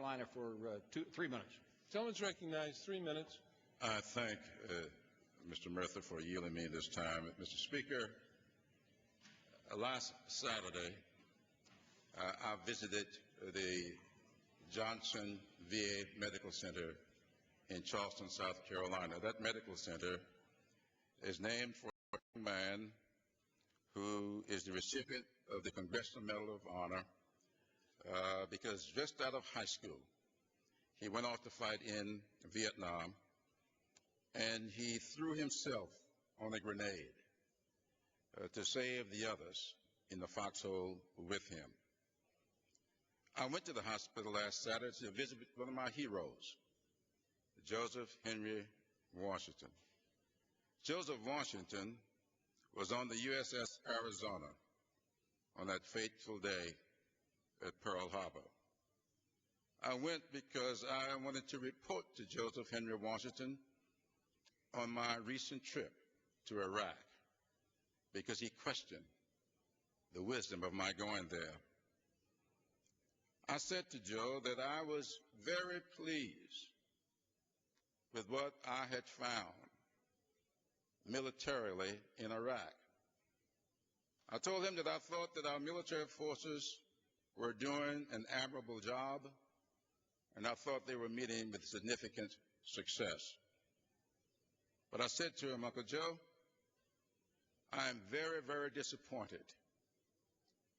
Carolina for 3 minutes. Gentleman's recognized. 3 minutes. I thank Mr. Murtha for yielding me this time. Mr. Speaker, last Saturday, I visited the Johnson VA Medical Center in Charleston, South Carolina. That medical center is named for a young man who is the recipient of the Congressional Medal of Honor because just out of high school, he went off to fight in Vietnam, and he threw himself on a grenade to save the others in the foxhole with him. I went to the hospital last Saturday to visit one of my heroes, Joseph Henry Washington. Joseph Washington was on the USS Arizona on that fateful day at Pearl Harbor. I went because I wanted to report to Joseph Henry Washington on my recent trip to Iraq because he questioned the wisdom of my going there. I said to Joe that I was very pleased with what I had found militarily in Iraq. I told him that I thought that our military forces were doing an admirable job, and I thought they were meeting with significant success. But I said to him, Uncle Joe, I am very, very disappointed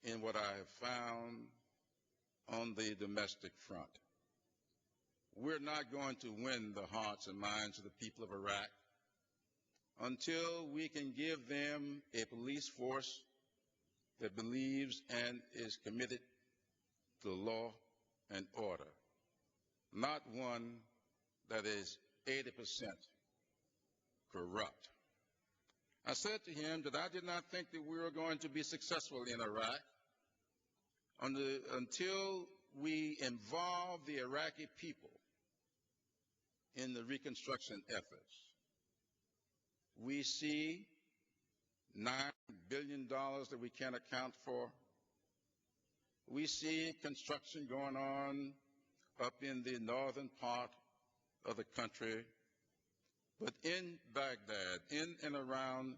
in what I have found on the domestic front. We're not going to win the hearts and minds of the people of Iraq until we can give them a police force that believes and is committed to law and order, not one that is 80% corrupt. I said to him that I did not think that we were going to be successful in Iraq until we involve the Iraqi people in the reconstruction efforts. We see $9 billion that we can't account for. We see construction going on up in the northern part of the country. But in Baghdad, in and around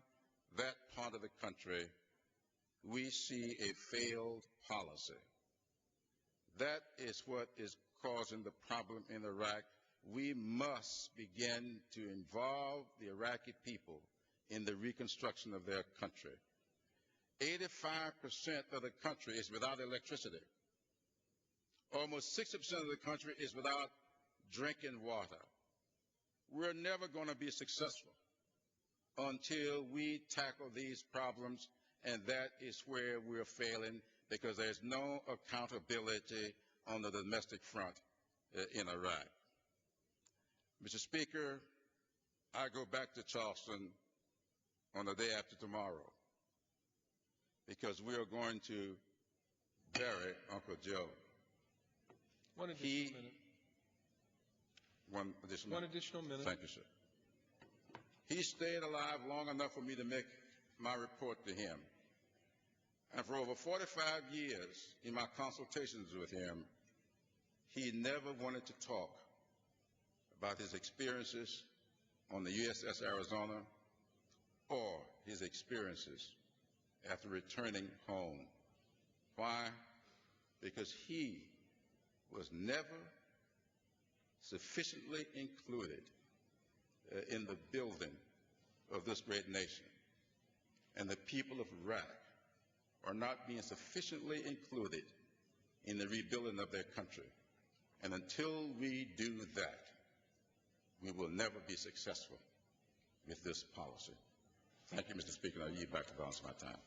that part of the country, we see a failed policy. That is what is causing the problem in Iraq. We must begin to involve the Iraqi people in the reconstruction of their country. 85% of the country is without electricity. Almost 60% of the country is without drinking water. We're never going to be successful until we tackle these problems, and that is where we're failing because there's no accountability on the domestic front in Iraq. Mr. Speaker, I go back to Charleston on the day after tomorrow because we are going to bury Uncle Joe. One additional minute. One additional minute. Minute. Thank you, sir. He stayed alive long enough for me to make my report to him. And for over 45 years in my consultations with him, he never wanted to talk about his experiences on the USS Arizona or his experiences after returning home. Why? Because he was never sufficiently included in the building of this great nation. And the people of Iraq are not being sufficiently included in the rebuilding of their country. And until we do that, we will never be successful with this policy. Thank you, Mr. Speaker. I yield back the balance of my time.